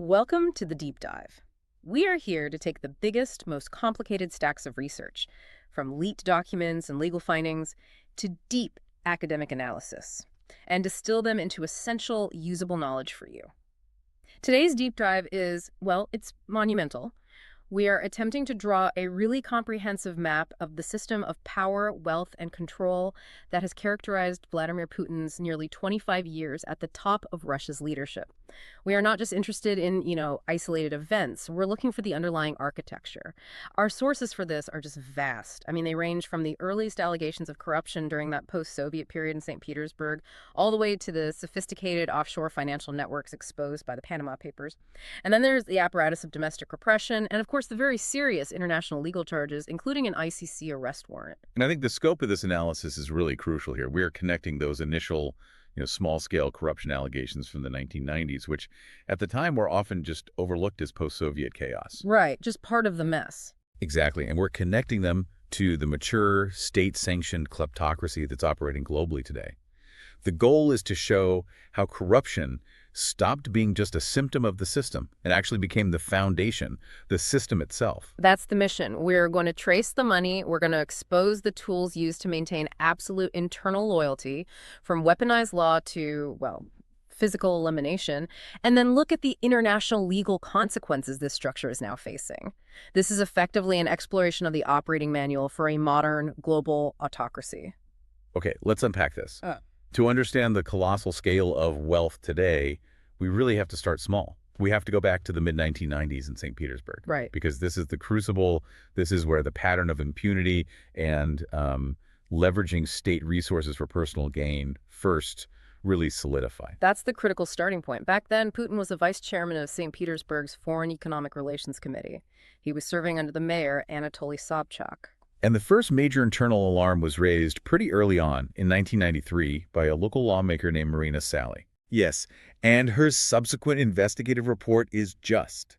Welcome to the Deep Dive. We are here to take the biggest, most complicated stacks of research, from leaked documents and legal findings to deep academic analysis, and distill them into essential, usable knowledge for you. Today's deep dive is, well, it's monumental. We are attempting to draw a really comprehensive map of the system of power, wealth, and control that has characterized Vladimir Putin's nearly 25 years at the top of Russia's leadership. We are not just interested in, isolated events. We're looking for the underlying architecture. Our sources for this are just vast. I mean, they range from the earliest allegations of corruption during that post-Soviet period in St. Petersburg, all the way to the sophisticated offshore financial networks exposed by the Panama Papers. And then there's the apparatus of domestic repression, and of course, the very serious international legal charges, including an ICC arrest warrant. And I think the scope of this analysis is really crucial here. We are connecting those initial, small-scale corruption allegations from the 1990s, which at the time were often just overlooked as post-Soviet chaos. Right, just part of the mess. Exactly. And we're connecting them to the mature, state-sanctioned kleptocracy that's operating globally today. The goal is to show how corruption stopped being just a symptom of the system and actually became the foundation, the system itself. That's the mission. We're going to trace the money. We're going to expose the tools used to maintain absolute internal loyalty, from weaponized law to, well, physical elimination, and then look at the international legal consequences this structure is now facing. This is effectively an exploration of the operating manual for a modern global autocracy. Okay, let's unpack this. To understand the colossal scale of wealth today, we really have to start small. We have to go back to the mid-1990s in St. Petersburg. Right. Because this is the crucible. This is where the pattern of impunity and leveraging state resources for personal gain first really solidify. That's the critical starting point. Back then, Putin was the vice chairman of St. Petersburg's Foreign Economic Relations Committee. He was serving under the mayor, Anatoly Sobchak. And the first major internal alarm was raised pretty early on in 1993 by a local lawmaker named Marina Sally. Yes, and her subsequent investigative report is just.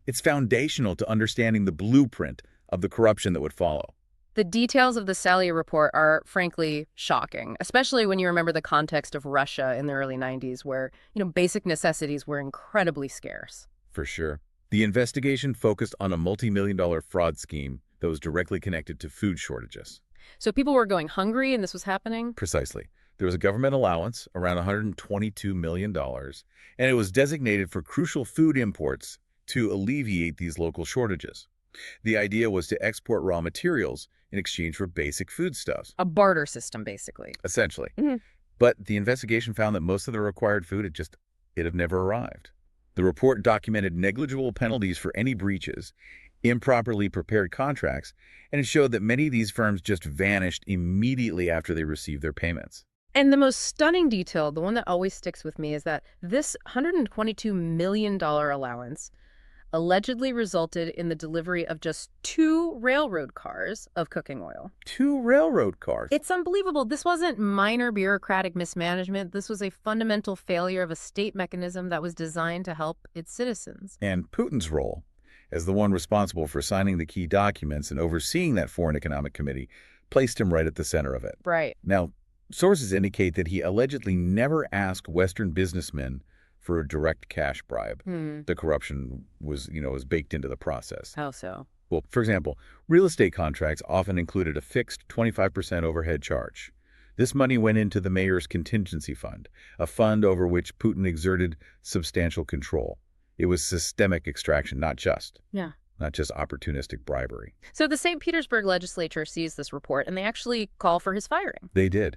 It's foundational to understanding the blueprint of the corruption that would follow. The details of the Sally report are, frankly, shocking, especially when you remember the context of Russia in the early 90s, where, basic necessities were incredibly scarce. For sure. The investigation focused on a multi-million-dollar fraud scheme that was directly connected to food shortages. So people were going hungry and this was happening? Precisely. There was a government allowance, around $122 million, and it was designated for crucial food imports to alleviate these local shortages. The idea was to export raw materials in exchange for basic foodstuffs. A barter system, basically. Essentially. But the investigation found that most of the required food had never arrived. The report documented negligible penalties for any breaches, improperly prepared contracts, and it showed that many of these firms just vanished immediately after they received their payments. And the most stunning detail, the one that always sticks with me, is that this $122 million allowance allegedly resulted in the delivery of just 2 railroad cars of cooking oil. 2 railroad cars? It's unbelievable. This wasn't minor bureaucratic mismanagement. This was a fundamental failure of a state mechanism that was designed to help its citizens. And Putin's role, as the one responsible for signing the key documents and overseeing that Foreign Economic Committee, placed him right at the center of it. Right. Now, sources indicate that he allegedly never asked Western businessmen for a direct cash bribe. The corruption was baked into the process. How so? Well, for example, real estate contracts often included a fixed 25% overhead charge. This money went into the mayor's contingency fund, a fund over which Putin exerted substantial control. It was systemic extraction, not just opportunistic bribery. So the St. Petersburg legislature sees this report, and they actually call for his firing. They did.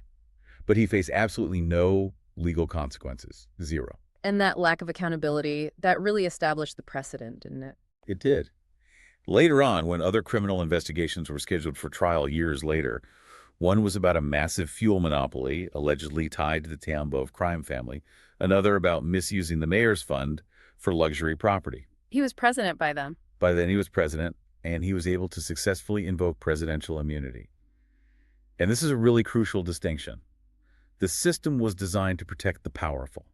But he faced absolutely no legal consequences. Zero. And that lack of accountability, that really established the precedent, didn't it? It did. Later on, when other criminal investigations were scheduled for trial years later, one was about a massive fuel monopoly allegedly tied to the Tambov crime family, another about misusing the mayor's fund for luxury property. He was president by then. By then he was president, and he was able to successfully invoke presidential immunity. And this is a really crucial distinction. The system was designed to protect the powerful.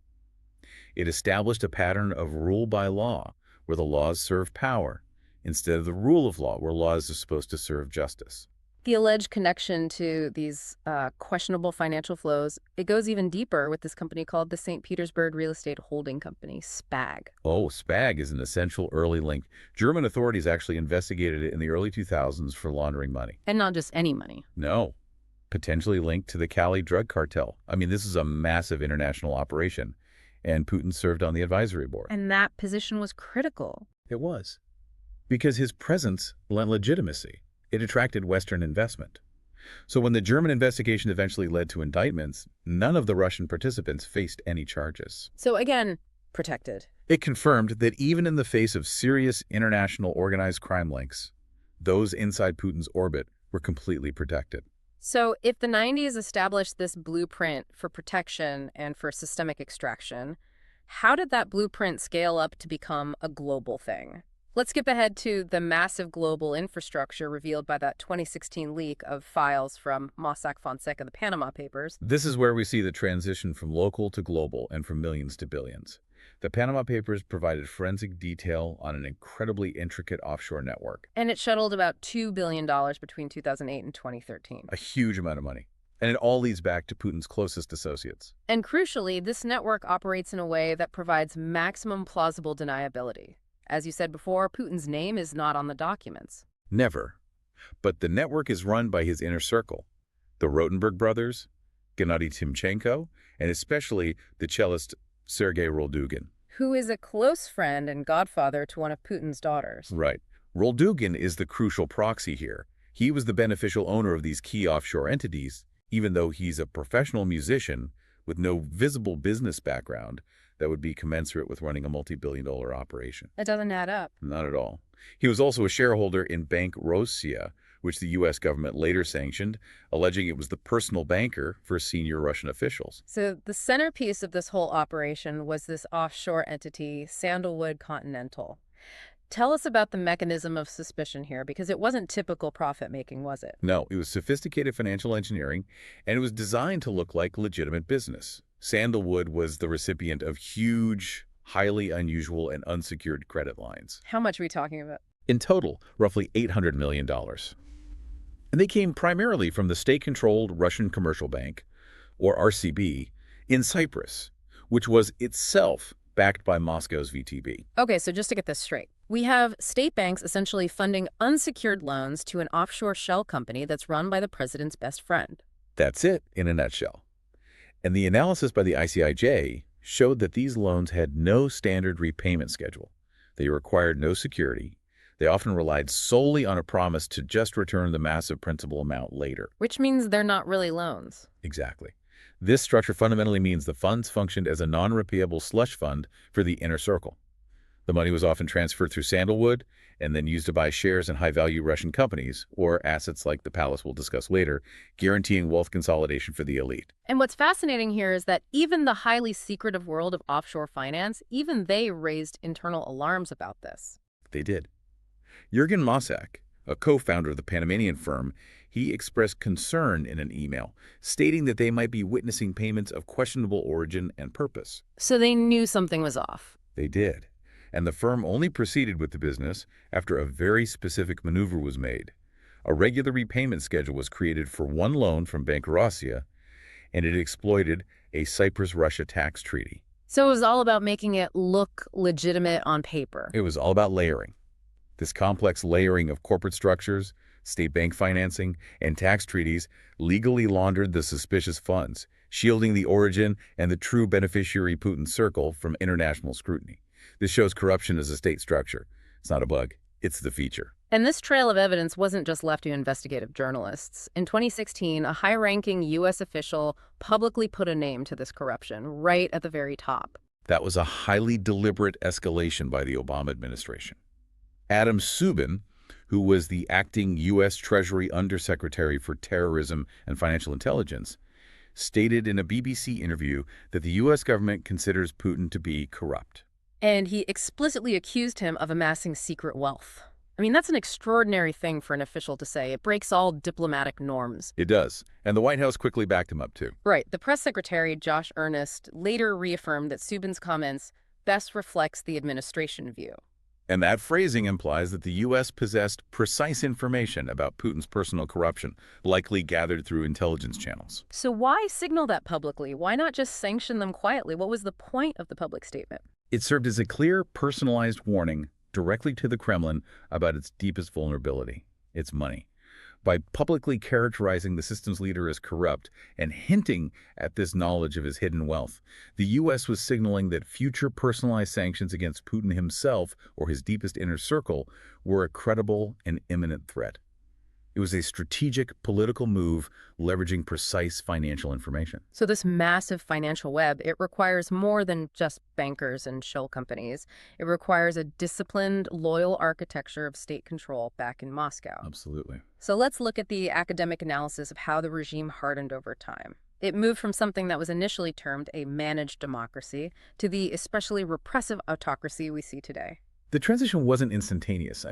It established a pattern of rule by law, where the laws serve power, instead of the rule of law, where laws are supposed to serve justice. The alleged connection to these questionable financial flows, it goes even deeper with this company called the St. Petersburg Real Estate Holding Company, SPAG. Oh, SPAG is an essential early link. German authorities actually investigated it in the early 2000s for laundering money. And not just any money. No, potentially linked to the Cali drug cartel. I mean, this is a massive international operation, and Putin served on the advisory board. And that position was critical. It was. Because his presence lent legitimacy. It attracted Western investment. So when the German investigation eventually led to indictments, none of the Russian participants faced any charges. So again, protected. It confirmed that even in the face of serious international organized crime links, those inside Putin's orbit were completely protected. So if the 90s established this blueprint for protection and for systemic extraction, how did that blueprint scale up to become a global thing? Let's skip ahead to the massive global infrastructure revealed by that 2016 leak of files from Mossack Fonseca, the Panama Papers. This is where we see the transition from local to global and from millions to billions. The Panama Papers provided forensic detail on an incredibly intricate offshore network. And it shuttled about $2 billion between 2008 and 2013. A huge amount of money. And it all leads back to Putin's closest associates. And crucially, this network operates in a way that provides maximum plausible deniability. As you said before, Putin's name is not on the documents. Never. But the network is run by his inner circle. The Rotenberg brothers, Gennady Timchenko, and especially the cellist Sergei Roldugin. Who is a close friend and godfather to one of Putin's daughters. Right. Roldugin is the crucial proxy here. He was the beneficial owner of these key offshore entities, even though he's a professional musician with no visible business background that would be commensurate with running a multi-billion-dollar operation. That doesn't add up. Not at all. He was also a shareholder in Bank Rosia, which the U.S. government later sanctioned, alleging it was the personal banker for senior Russian officials. So the centerpiece of this whole operation was this offshore entity, Sandalwood Continental. Tell us about the mechanism of suspicion here, because it wasn't typical profit-making, was it? No, it was sophisticated financial engineering, and it was designed to look like legitimate business. Sandalwood was the recipient of huge, highly unusual, and unsecured credit lines. How much are we talking about? In total, roughly $800 million. And they came primarily from the state-controlled Russian Commercial Bank, or RCB, in Cyprus, which was itself backed by Moscow's VTB. Okay, so just to get this straight, we have state banks essentially funding unsecured loans to an offshore shell company that's run by the president's best friend. That's it in a nutshell. And the analysis by the ICIJ showed that these loans had no standard repayment schedule. They required no security. They often relied solely on a promise to just return the massive principal amount later. Which means they're not really loans. Exactly. This structure fundamentally means the funds functioned as a non-repayable slush fund for the inner circle. The money was often transferred through Sandalwood and then used to buy shares in high-value Russian companies or assets like the palace we'll discuss later, guaranteeing wealth consolidation for the elite. And what's fascinating here is that even the highly secretive world of offshore finance, even they raised internal alarms about this. They did. Jürgen Mossack, a co-founder of the Panamanian firm, he expressed concern in an email, stating that they might be witnessing payments of questionable origin and purpose. So they knew something was off. They did. And the firm only proceeded with the business after a very specific maneuver was made. A regular repayment schedule was created for one loan from Bank Rosia, and it exploited a Cyprus-Russia tax treaty. So it was all about making it look legitimate on paper. It was all about layering. This complex layering of corporate structures, state bank financing, and tax treaties legally laundered the suspicious funds, shielding the origin and the true beneficiary Putin circle from international scrutiny. This shows corruption as a state structure. It's not a bug, it's the feature. And this trail of evidence wasn't just left to investigative journalists. In 2016, a high-ranking U.S. official publicly put a name to this corruption, right at the very top. That was a highly deliberate escalation by the Obama administration. Adam Subin, who was the acting U.S. Treasury Undersecretary for Terrorism and Financial Intelligence, stated in a BBC interview that the U.S. government considers Putin to be corrupt. And he explicitly accused him of amassing secret wealth. I mean, that's an extraordinary thing for an official to say. It breaks all diplomatic norms. It does. And the White House quickly backed him up, too. Right. The press secretary, Josh Earnest, later reaffirmed that Subin's comments best reflects the administration view. And that phrasing implies that the U.S. possessed precise information about Putin's personal corruption, likely gathered through intelligence channels. So why signal that publicly? Why not just sanction them quietly? What was the point of the public statement? It served as a clear, personalized warning directly to the Kremlin about its deepest vulnerability, its money. By publicly characterizing the system's leader as corrupt and hinting at this knowledge of his hidden wealth, the U.S. was signaling that future personalized sanctions against Putin himself or his deepest inner circle were a credible and imminent threat. It was a strategic political move leveraging precise financial information. So this massive financial web, it requires more than just bankers and shell companies. It requires a disciplined, loyal architecture of state control back in Moscow. Absolutely. So let's look at the academic analysis of how the regime hardened over time. It moved from something that was initially termed a managed democracy to the especially repressive autocracy we see today. The transition wasn't instantaneous.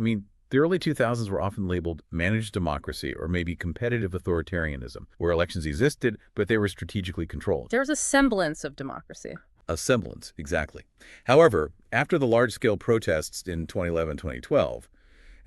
The early 2000s were often labeled managed democracy or maybe competitive authoritarianism, where elections existed, but they were strategically controlled. There was a semblance of democracy. A semblance, exactly. However, after the large-scale protests in 2011-2012,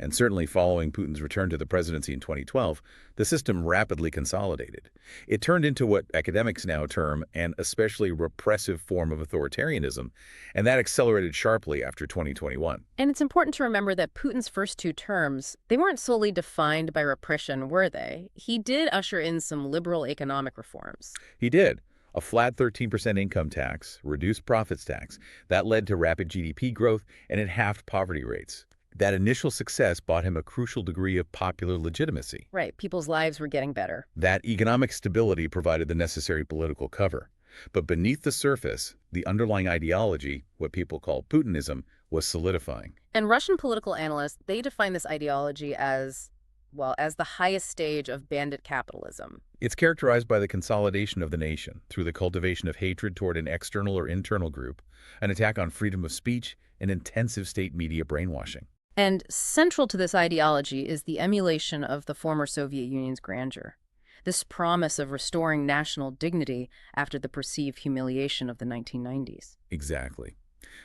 and certainly following Putin's return to the presidency in 2012, the system rapidly consolidated. It turned into what academics now term an especially repressive form of authoritarianism, and that accelerated sharply after 2021. And it's important to remember that Putin's first 2 terms, they weren't solely defined by repression, were they? He did usher in some liberal economic reforms. He did. A flat 13% income tax, reduced profits tax, that led to rapid GDP growth, and it halved poverty rates. That initial success bought him a crucial degree of popular legitimacy. Right, people's lives were getting better. That economic stability provided the necessary political cover. But beneath the surface, the underlying ideology, what people call Putinism, was solidifying. And Russian political analysts, they define this ideology as the highest stage of bandit capitalism. It's characterized by the consolidation of the nation through the cultivation of hatred toward an external or internal group, an attack on freedom of speech, and intensive state media brainwashing. And central to this ideology is the emulation of the former Soviet Union's grandeur. This promise of restoring national dignity after the perceived humiliation of the 1990s. Exactly.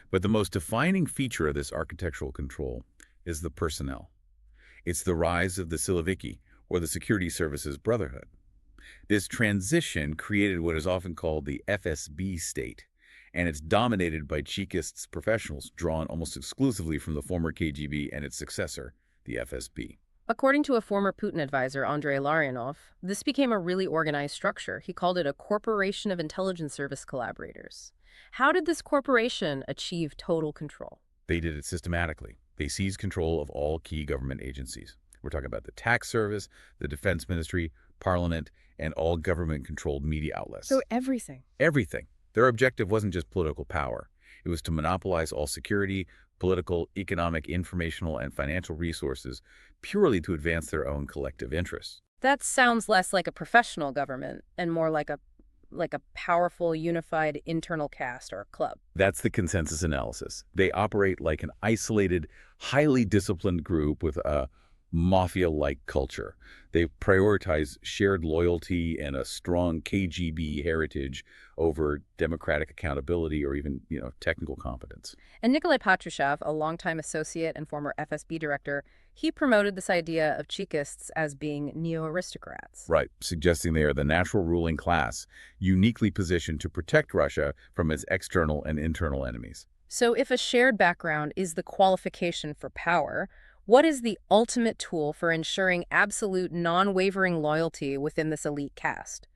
But the most defining feature of this architectural control is the personnel. It's the rise of the Siloviki, or the Security Services Brotherhood. This transition created what is often called the FSB state, and it's dominated by Chekists professionals drawn almost exclusively from the former KGB and its successor, the FSB. According to a former Putin advisor, Andrei Larionov, this became a really organized structure. He called it a corporation of intelligence service collaborators. How did this corporation achieve total control? They did it systematically. They seized control of all key government agencies. We're talking about the tax service, the defense ministry, parliament, and all government-controlled media outlets. So everything. Everything. Their objective wasn't just political power. It was to monopolize all security, political, economic, informational, and financial resources purely to advance their own collective interests. That sounds less like a professional government and more like a powerful, unified internal caste or club. That's the consensus analysis. They operate like an isolated, highly disciplined group with a mafia-like culture. They prioritize shared loyalty and a strong KGB heritage over democratic accountability or even, technical competence. And Nikolai Patrushev, a longtime associate and former FSB director, he promoted this idea of Chekists as being neo-aristocrats. Right, suggesting they are the natural ruling class, uniquely positioned to protect Russia from its external and internal enemies. So if a shared background is the qualification for power, what is the ultimate tool for ensuring absolute non-wavering loyalty within this elite caste?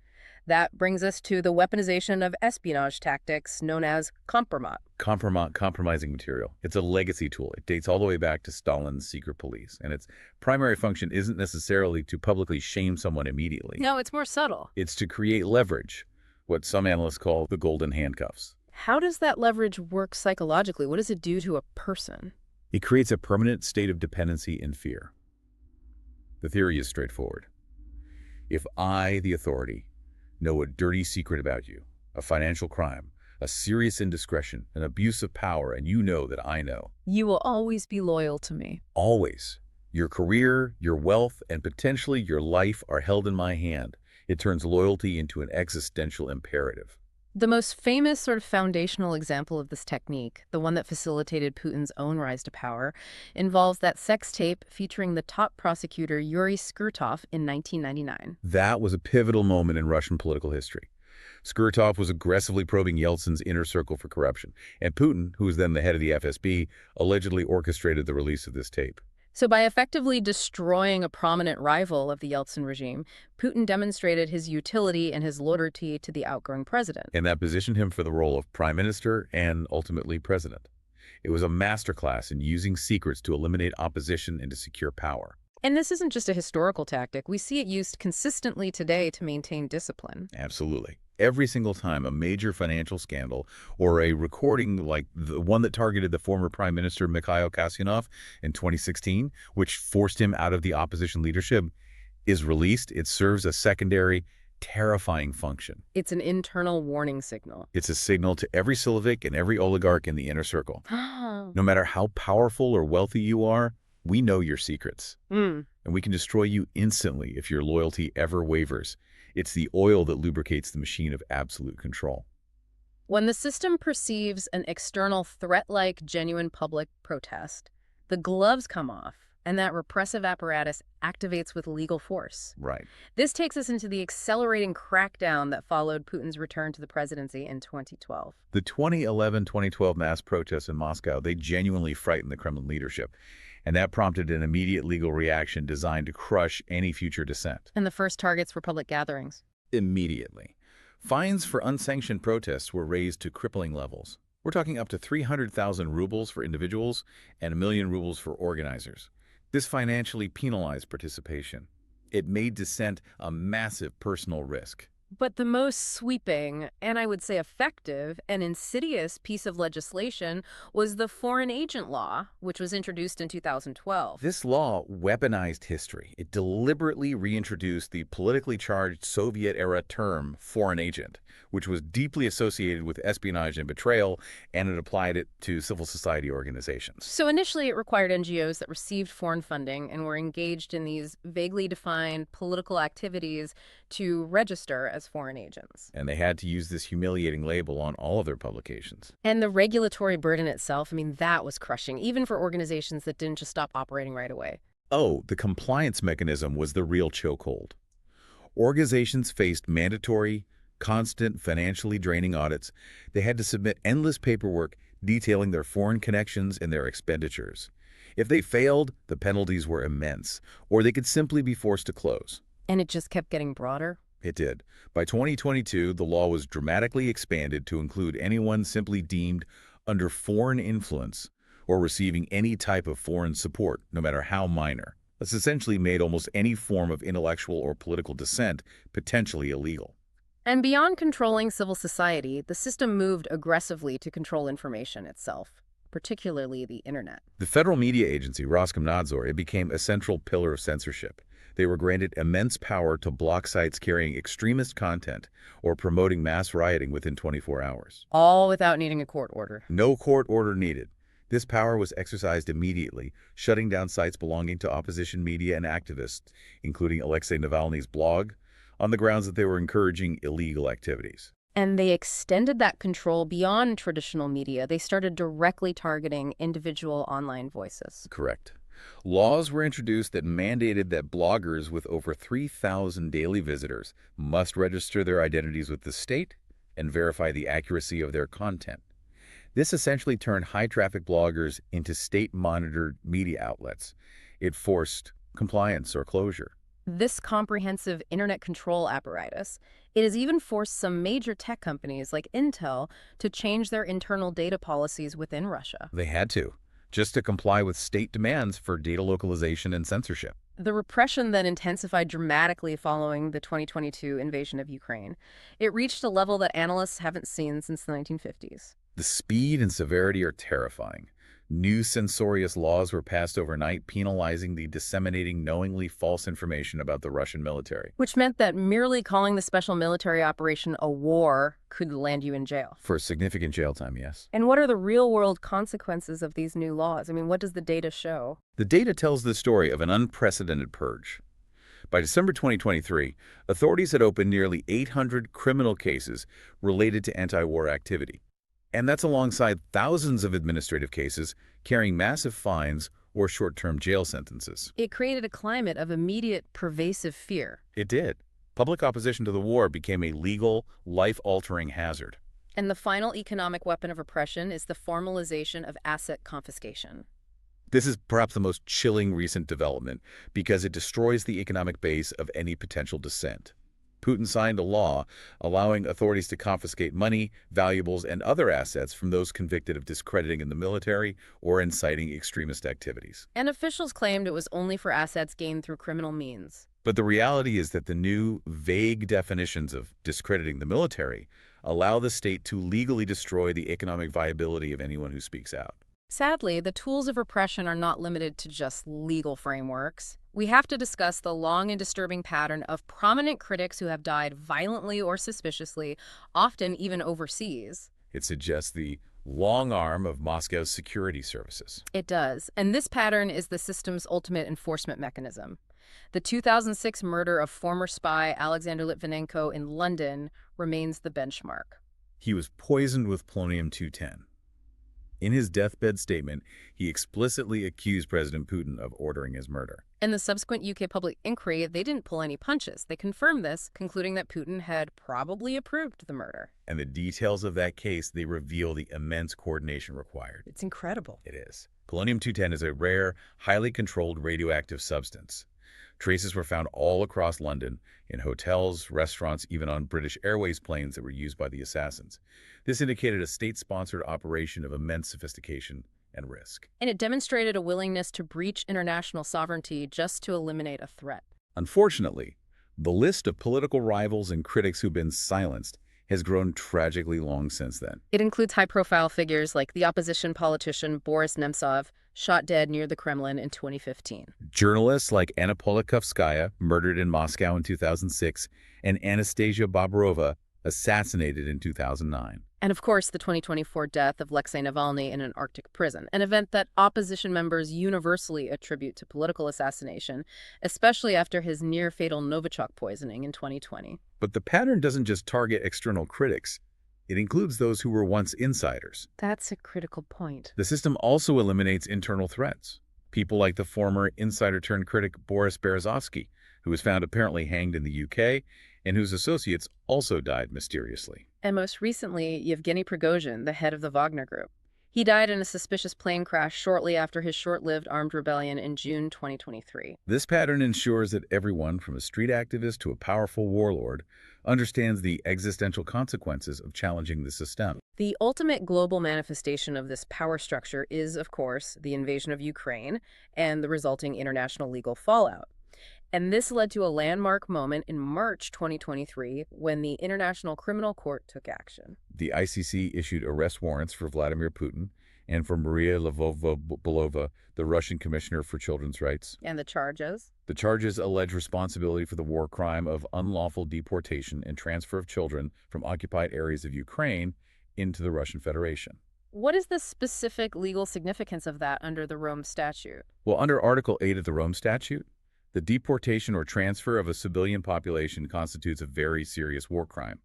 That brings us to the weaponization of espionage tactics known as Kompromat. Kompromat, compromising material. It's a legacy tool. It dates all the way back to Stalin's secret police, and its primary function isn't necessarily to publicly shame someone immediately. No, it's more subtle. It's to create leverage, what some analysts call the golden handcuffs. How does that leverage work psychologically? What does it do to a person? It creates a permanent state of dependency and fear. The theory is straightforward. If I, the authority, know a dirty secret about you, a financial crime, a serious indiscretion, an abuse of power, and you know that I know, you will always be loyal to me. always. Your career, your wealth, and potentially your life are held in my hand. It turns loyalty into an existential imperative. The most famous sort of foundational example of this technique, the one that facilitated Putin's own rise to power, involves that sex tape featuring the top prosecutor Yuri Skirtov in 1999. That was a pivotal moment in Russian political history. Skirtov was aggressively probing Yeltsin's inner circle for corruption, and Putin, who was then the head of the FSB, allegedly orchestrated the release of this tape. So by effectively destroying a prominent rival of the Yeltsin regime, Putin demonstrated his utility and his loyalty to the outgoing president. And that positioned him for the role of prime minister and ultimately president. It was a masterclass in using secrets to eliminate opposition and to secure power. And this isn't just a historical tactic. We see it used consistently today to maintain discipline. Absolutely. Every single time a major financial scandal or a recording like the one that targeted the former Prime Minister Mikhail Kasyanov in 2016, which forced him out of the opposition leadership, is released, it serves a secondary, terrifying function. It's an internal warning signal. It's a signal to every Sylvik and every oligarch in the inner circle. No matter how powerful or wealthy you are, we know your secrets. And we can destroy you instantly if your loyalty ever wavers. It's the oil that lubricates the machine of absolute control. When the system perceives an external threat like genuine public protest, the gloves come off, and that repressive apparatus activates with legal force. Right. This takes us into the accelerating crackdown that followed Putin's return to the presidency in 2012. The 2011-2012 mass protests in Moscow, they genuinely frightened the Kremlin leadership. And that prompted an immediate legal reaction designed to crush any future dissent. And the first targets were public gatherings. Immediately. Fines for unsanctioned protests were raised to crippling levels. We're talking up to 300,000 rubles for individuals and 1 million rubles for organizers. This financially penalized participation. It made dissent a massive personal risk. But the most sweeping, and I would say effective, and insidious piece of legislation was the Foreign Agent Law, which was introduced in 2012. This law weaponized history. It deliberately reintroduced the politically charged Soviet-era term foreign agent, which was deeply associated with espionage and betrayal, and it applied it to civil society organizations. So initially it required NGOs that received foreign funding and were engaged in these vaguely defined political activities to register as foreign agents. And they had to use this humiliating label on all of their publications. And the regulatory burden itself, I mean, that was crushing, even for organizations that didn't just stop operating right away. Oh, the compliance mechanism was the real chokehold. Organizations faced mandatory, constant, financially draining audits. They had to submit endless paperwork detailing their foreign connections and their expenditures. If they failed, the penalties were immense, or they could simply be forced to close. And it just kept getting broader? It did. By 2022, the law was dramatically expanded to include anyone simply deemed under foreign influence or receiving any type of foreign support, no matter how minor. This essentially made almost any form of intellectual or political dissent potentially illegal. And beyond controlling civil society, the system moved aggressively to control information itself, particularly the internet. The federal media agency, Roskomnadzor, it became a central pillar of censorship. They were granted immense power to block sites carrying extremist content or promoting mass rioting within 24 hours. All without needing a court order. No court order needed. This power was exercised immediately, shutting down sites belonging to opposition media and activists, including Alexei Navalny's blog, on the grounds that they were encouraging illegal activities. And they extended that control beyond traditional media. They started directly targeting individual online voices. Correct. Laws were introduced that mandated that bloggers with over 3,000 daily visitors must register their identities with the state and verify the accuracy of their content. This essentially turned high-traffic bloggers into state-monitored media outlets. It forced compliance or closure. This comprehensive internet control apparatus, it has even forced some major tech companies like Intel to change their internal data policies within Russia. They had to, just to comply with state demands for data localization and censorship. The repression then intensified dramatically following the 2022 invasion of Ukraine. It reached a level that analysts haven't seen since the 1950s. The speed and severity are terrifying. New censorious laws were passed overnight penalizing the disseminating knowingly false information about the Russian military. Which meant that merely calling the special military operation a war could land you in jail. For significant jail time, yes. And what are the real-world consequences of these new laws? I mean, what does the data show? The data tells the story of an unprecedented purge. By December 2023, authorities had opened nearly 800 criminal cases related to anti-war activity. And that's alongside thousands of administrative cases carrying massive fines or short-term jail sentences. It created a climate of immediate, pervasive fear. It did. Public opposition to the war became a legal, life-altering hazard. And the final economic weapon of oppression is the formalization of asset confiscation. This is perhaps the most chilling recent development because it destroys the economic base of any potential dissent. Putin signed a law allowing authorities to confiscate money, valuables, and other assets from those convicted of discrediting in the military or inciting extremist activities. And officials claimed it was only for assets gained through criminal means. But the reality is that the new, vague definitions of discrediting the military allow the state to legally destroy the economic viability of anyone who speaks out. Sadly, the tools of repression are not limited to just legal frameworks. We have to discuss the long and disturbing pattern of prominent critics who have died violently or suspiciously, often even overseas. It suggests the long arm of Moscow's security services. It does, and this pattern is the system's ultimate enforcement mechanism. The 2006 murder of former spy Alexander Litvinenko in London remains the benchmark. He was poisoned with polonium-210. In his deathbed statement, he explicitly accused President Putin of ordering his murder. In the subsequent UK public inquiry, they didn't pull any punches. They confirmed this, concluding that Putin had probably approved the murder. And the details of that case, they reveal the immense coordination required. It's incredible. It is. Polonium-210 is a rare, highly controlled radioactive substance. Traces were found all across London, in hotels, restaurants, even on British Airways planes that were used by the assassins. This indicated a state-sponsored operation of immense sophistication and risk. And it demonstrated a willingness to breach international sovereignty just to eliminate a threat. Unfortunately, the list of political rivals and critics who've been silenced has grown tragically long since then. It includes high-profile figures like the opposition politician Boris Nemtsov, shot dead near the Kremlin in 2015. Journalists like Anna Politkovskaya, murdered in Moscow in 2006, and Anastasia Babarova, assassinated in 2009. And of course, the 2024 death of Alexei Navalny in an Arctic prison, an event that opposition members universally attribute to political assassination, especially after his near-fatal Novichok poisoning in 2020. But the pattern doesn't just target external critics. It includes those who were once insiders. That's a critical point. The system also eliminates internal threats. People like the former insider-turned-critic Boris Berezovsky, who was found apparently hanged in the UK, and whose associates also died mysteriously. And most recently, Yevgeny Prigozhin, the head of the Wagner Group. He died in a suspicious plane crash shortly after his short-lived armed rebellion in June 2023. This pattern ensures that everyone, from a street activist to a powerful warlord, understands the existential consequences of challenging the system. The ultimate global manifestation of this power structure is, of course, the invasion of Ukraine and the resulting international legal fallout. And this led to a landmark moment in March 2023 when the International Criminal Court took action. The ICC issued arrest warrants for Vladimir Putin and for Maria Lvova-Belova, the Russian Commissioner for Children's Rights. And the charges? The charges allege responsibility for the war crime of unlawful deportation and transfer of children from occupied areas of Ukraine into the Russian Federation. What is the specific legal significance of that under the Rome Statute? Well, under Article 8 of the Rome Statute, the deportation or transfer of a civilian population constitutes a very serious war crime.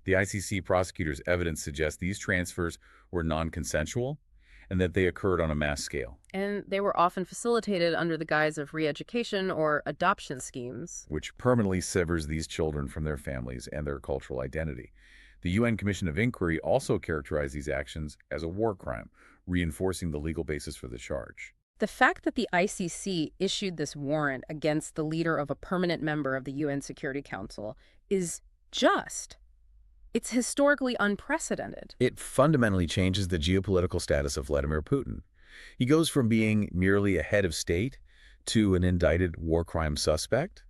The ICC prosecutor's evidence suggests these transfers were non-consensual and that they occurred on a mass scale. And they were often facilitated under the guise of re-education or adoption schemes, which permanently severs these children from their families and their cultural identity. The UN Commission of Inquiry also characterized these actions as a war crime, reinforcing the legal basis for the charge. The fact that the ICC issued this warrant against the leader of a permanent member of the UN Security Council is just. It's historically unprecedented. It fundamentally changes the geopolitical status of Vladimir Putin. He goes from being merely a head of state to an indicted war crime suspect.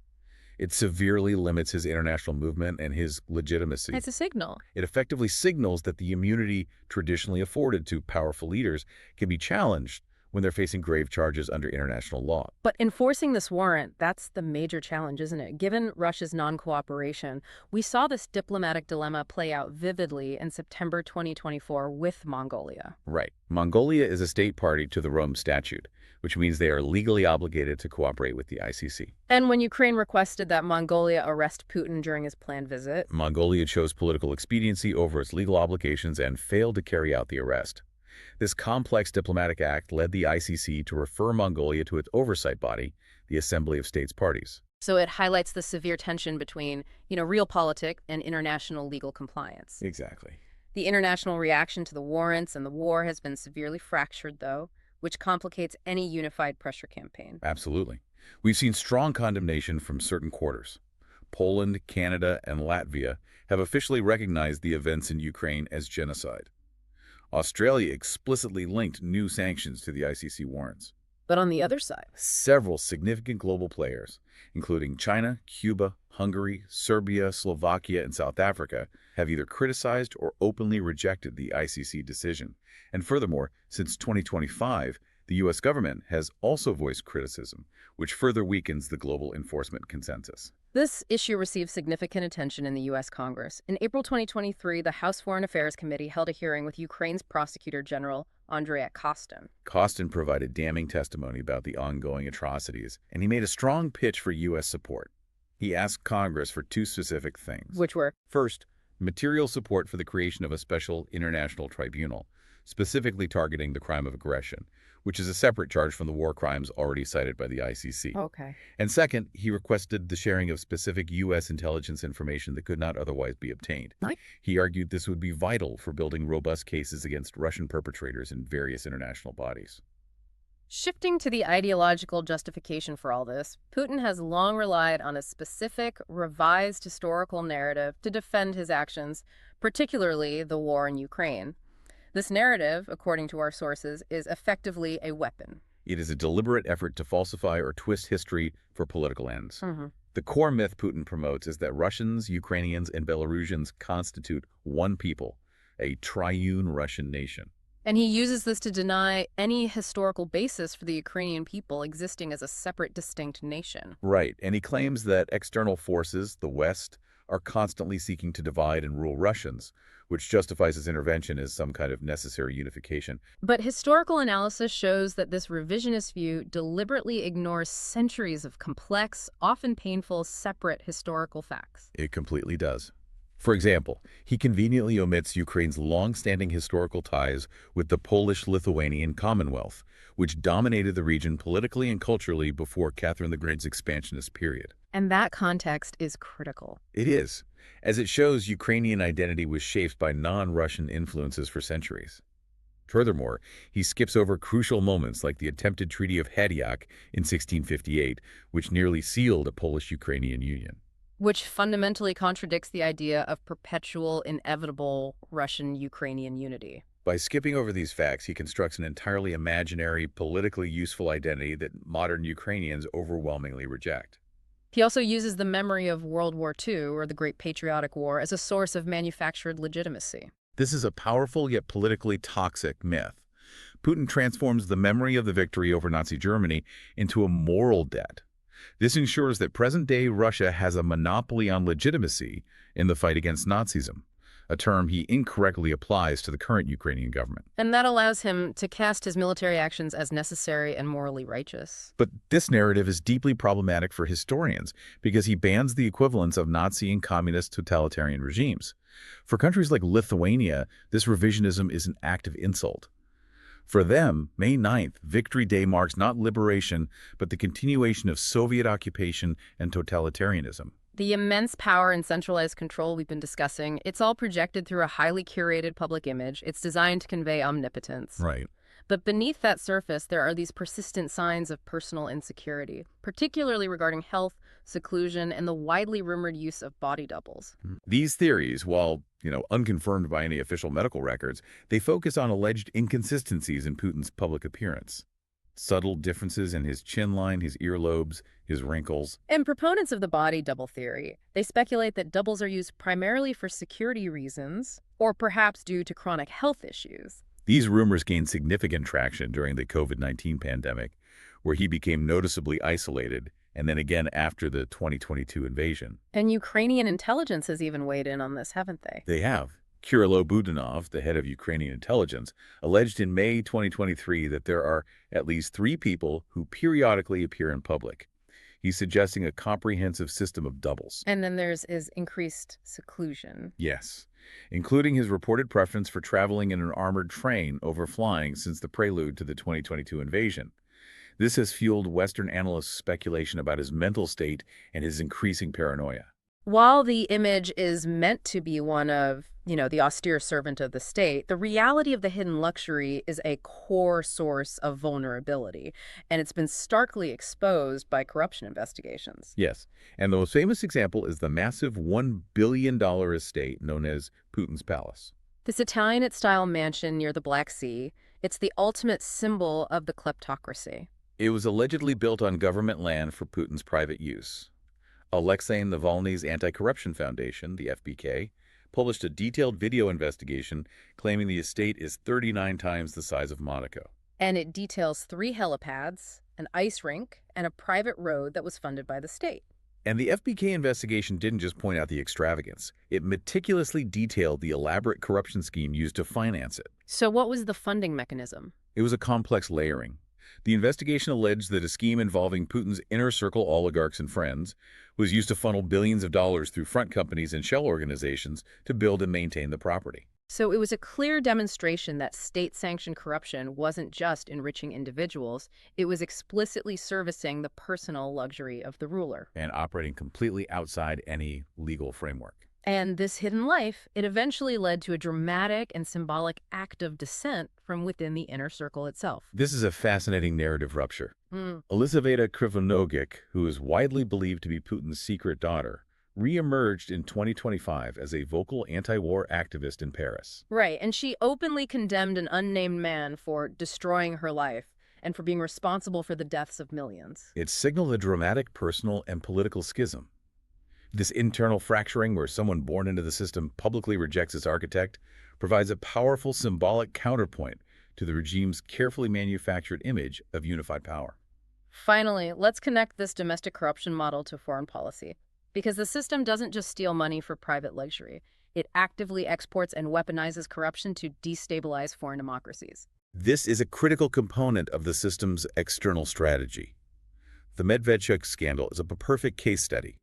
It severely limits his international movement and his legitimacy. It's a signal. It effectively signals that the immunity traditionally afforded to powerful leaders can be challenged when they're facing grave charges under international law. But enforcing this warrant, that's the major challenge, isn't it? Given Russia's non-cooperation, we saw this diplomatic dilemma play out vividly in September 2024 with Mongolia. Right. Mongolia is a state party to the Rome Statute, which means they are legally obligated to cooperate with the ICC. And when Ukraine requested that Mongolia arrest Putin during his planned visit, Mongolia chose political expediency over its legal obligations and failed to carry out the arrest. This complex diplomatic act led the ICC to refer Mongolia to its oversight body, the Assembly of States Parties. so it highlights the severe tension between, realpolitik and international legal compliance. Exactly. The international reaction to the warrants and the war has been severely fractured, though, which complicates any unified pressure campaign. Absolutely. We've seen strong condemnation from certain quarters. Poland, Canada, and Latvia have officially recognized the events in Ukraine as genocide. Australia explicitly linked new sanctions to the ICC warrants. But on the other side, Several significant global players, including China, Cuba, Hungary, Serbia, Slovakia, and South Africa, have either criticized or openly rejected the ICC decision. And furthermore, since 2025, the U.S. government has also voiced criticism, which further weakens the global enforcement consensus. this issue received significant attention in the U.S. Congress. In April 2023, the House Foreign Affairs Committee held a hearing with Ukraine's Prosecutor General, Andrei Kostin. Kostin provided damning testimony about the ongoing atrocities, and he made a strong pitch for U.S. support. He asked Congress for two specific things. Which were? First, material support for the creation of a special international tribunal, specifically targeting the crime of aggression, which is a separate charge from the war crimes already cited by the ICC. Okay. And second, he requested the sharing of specific U.S. intelligence information that could not otherwise be obtained. Nice. He argued this would be vital for building robust cases against Russian perpetrators in various international bodies. Shifting to the ideological justification for all this, Putin has long relied on a specific, revised historical narrative to defend his actions, particularly the war in Ukraine. This narrative, according to our sources, is effectively a weapon. It is a deliberate effort to falsify or twist history for political ends. Mm-hmm. The core myth Putin promotes is that Russians, Ukrainians, and Belarusians constitute one people, a triune Russian nation. And he uses this to deny any historical basis for the Ukrainian people existing as a separate, distinct nation. Right, and he claims that external forces, the West, are constantly seeking to divide and rule Russians, which justifies his intervention as some kind of necessary unification. But historical analysis shows that this revisionist view deliberately ignores centuries of complex, often painful, separate historical facts. It completely does. For example, he conveniently omits Ukraine's long-standing historical ties with the Polish-Lithuanian Commonwealth, which dominated the region politically and culturally before Catherine the Great's expansionist period. And that context is critical. It is, as it shows Ukrainian identity was shaped by non-Russian influences for centuries. Furthermore, he skips over crucial moments like the attempted Treaty of Hadiak in 1658, which nearly sealed a Polish-Ukrainian union. Which fundamentally contradicts the idea of perpetual, inevitable Russian-Ukrainian unity. By skipping over these facts, he constructs an entirely imaginary, politically useful identity that modern Ukrainians overwhelmingly reject. He also uses the memory of World War II, or the Great Patriotic War, as a source of manufactured legitimacy. This is a powerful yet politically toxic myth. Putin transforms the memory of the victory over Nazi Germany into a moral debt. This ensures that present-day Russia has a monopoly on legitimacy in the fight against Nazism, a term he incorrectly applies to the current Ukrainian government. And that allows him to cast his military actions as necessary and morally righteous. But this narrative is deeply problematic for historians because he bans the equivalents of Nazi and communist totalitarian regimes. For countries like Lithuania, this revisionism is an act of insult. For them, May 9th, Victory Day marks not liberation, but the continuation of Soviet occupation and totalitarianism. The immense power and centralized control we've been discussing, it's all projected through a highly curated public image. It's designed to convey omnipotence. Right. But beneath that surface, there are these persistent signs of personal insecurity, particularly regarding health, seclusion, and the widely rumored use of body doubles. These theories, while, unconfirmed by any official medical records, they focus on alleged inconsistencies in Putin's public appearance. Subtle differences in his chin line, his earlobes, his wrinkles. And proponents of the body double theory, they speculate that doubles are used primarily for security reasons, or perhaps due to chronic health issues. These rumors gained significant traction during the COVID-19 pandemic, where he became noticeably isolated, and then again after the 2022 invasion. And Ukrainian intelligence has even weighed in on this, haven't they? They have. Kirilo Budanov, the head of Ukrainian intelligence, alleged in May 2023 that there are at least 3 people who periodically appear in public. He's suggesting a comprehensive system of doubles. And then there's his increased seclusion. Yes, including his reported preference for traveling in an armored train over flying since the prelude to the 2022 invasion. This has fueled Western analysts' speculation about his mental state and his increasing paranoia. While the image is meant to be one of, the austere servant of the state, the reality of the hidden luxury is a core source of vulnerability, and it's been starkly exposed by corruption investigations. Yes, and the most famous example is the massive $1 billion estate known as Putin's Palace. This Italianate-style mansion near the Black Sea, it's the ultimate symbol of the kleptocracy. It was allegedly built on government land for Putin's private use. Alexei Navalny's Anti-Corruption Foundation, the FBK, published a detailed video investigation claiming the estate is 39 times the size of Monaco. And it details 3 helipads, an ice rink, and a private road that was funded by the state. And the FBK investigation didn't just point out the extravagance. It meticulously detailed the elaborate corruption scheme used to finance it. So what was the funding mechanism? It was a complex layering. The investigation alleged that a scheme involving Putin's inner circle oligarchs and friends was used to funnel billions of dollars through front companies and shell organizations to build and maintain the property. So it was a clear demonstration that state-sanctioned corruption wasn't just enriching individuals, it was explicitly servicing the personal luxury of the ruler. And operating completely outside any legal framework. And this hidden life, it eventually led to a dramatic and symbolic act of dissent from within the inner circle itself. This is a fascinating narrative rupture. Elizaveta Krivonogik, who is widely believed to be Putin's secret daughter, re-emerged in 2025 as a vocal anti-war activist in Paris. Right, and she openly condemned an unnamed man for destroying her life and for being responsible for the deaths of millions. It signaled a dramatic personal and political schism. This internal fracturing where someone born into the system publicly rejects its architect provides a powerful symbolic counterpoint to the regime's carefully manufactured image of unified power. Finally, let's connect this domestic corruption model to foreign policy. Because the system doesn't just steal money for private luxury. It actively exports and weaponizes corruption to destabilize foreign democracies. This is a critical component of the system's external strategy. The Medvedchuk scandal is a perfect case study.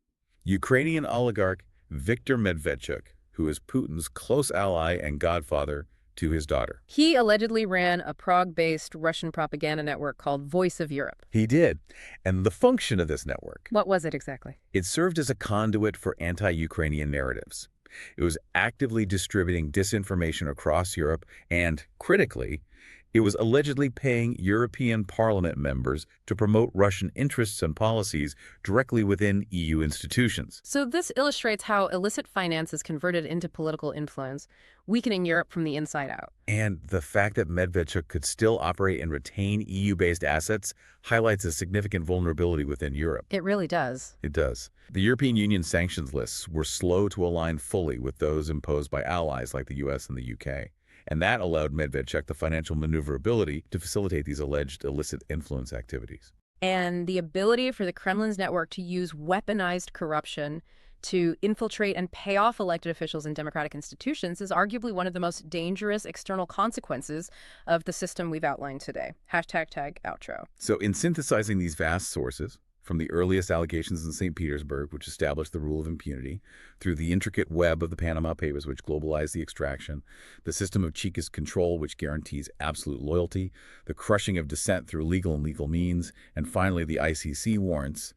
Ukrainian oligarch Viktor Medvedchuk, who is Putin's close ally and godfather to his daughter. He allegedly ran a Prague-based Russian propaganda network called Voice of Europe. He did. And the function of this network? What was it exactly? It served as a conduit for anti-Ukrainian narratives. It was actively distributing disinformation across Europe and, critically, it was allegedly paying European Parliament members to promote Russian interests and policies directly within EU institutions. So this illustrates how illicit finance is converted into political influence, weakening Europe from the inside out. And the fact that Medvedchuk could still operate and retain EU-based assets highlights a significant vulnerability within Europe. It really does. It does. The European Union sanctions lists were slow to align fully with those imposed by allies like the US and the UK. And that allowed Medvedchuk the financial maneuverability to facilitate these alleged illicit influence activities. And the ability for the Kremlin's network to use weaponized corruption to infiltrate and pay off elected officials in democratic institutions is arguably one of the most dangerous external consequences of the system we've outlined today. #outro. So in synthesizing these vast sources, from the earliest allegations in St. Petersburg, which established the rule of impunity, through the intricate web of the Panama Papers, which globalized the extraction, the system of Chica's control, which guarantees absolute loyalty, the crushing of dissent through legal and legal means, and finally the ICC warrants,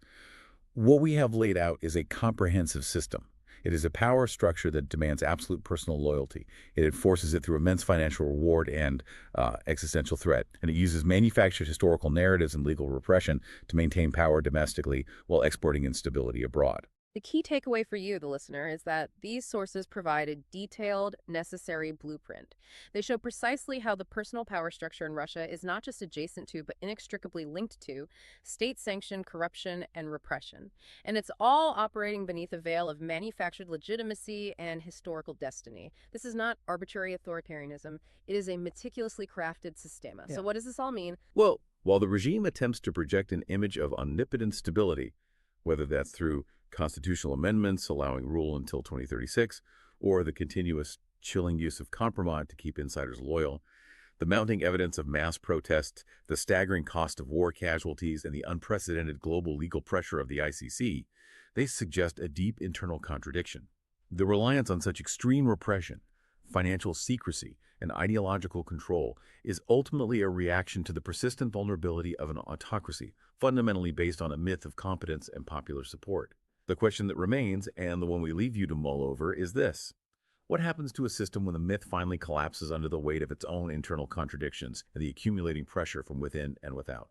what we have laid out is a comprehensive system. It is a power structure that demands absolute personal loyalty. It enforces it through immense financial reward and existential threat. And it uses manufactured historical narratives and legal repression to maintain power domestically while exporting instability abroad. The key takeaway for you, the listener, is that these sources provide a detailed, necessary blueprint. They show precisely how the personal power structure in Russia is not just adjacent to, but inextricably linked to, state-sanctioned corruption and repression. And it's all operating beneath a veil of manufactured legitimacy and historical destiny. This is not arbitrary authoritarianism. It is a meticulously crafted systema. So what does this all mean? Well, while the regime attempts to project an image of omnipotent stability, whether that's through constitutional amendments allowing rule until 2036, or the continuous chilling use of Kompromat to keep insiders loyal, the mounting evidence of mass protests, the staggering cost of war casualties, and the unprecedented global legal pressure of the ICC, they suggest a deep internal contradiction. The reliance on such extreme repression, financial secrecy, and ideological control is ultimately a reaction to the persistent vulnerability of an autocracy, fundamentally based on a myth of competence and popular support. The question that remains, and the one we leave you to mull over, is this. What happens to a system when the myth finally collapses under the weight of its own internal contradictions and the accumulating pressure from within and without?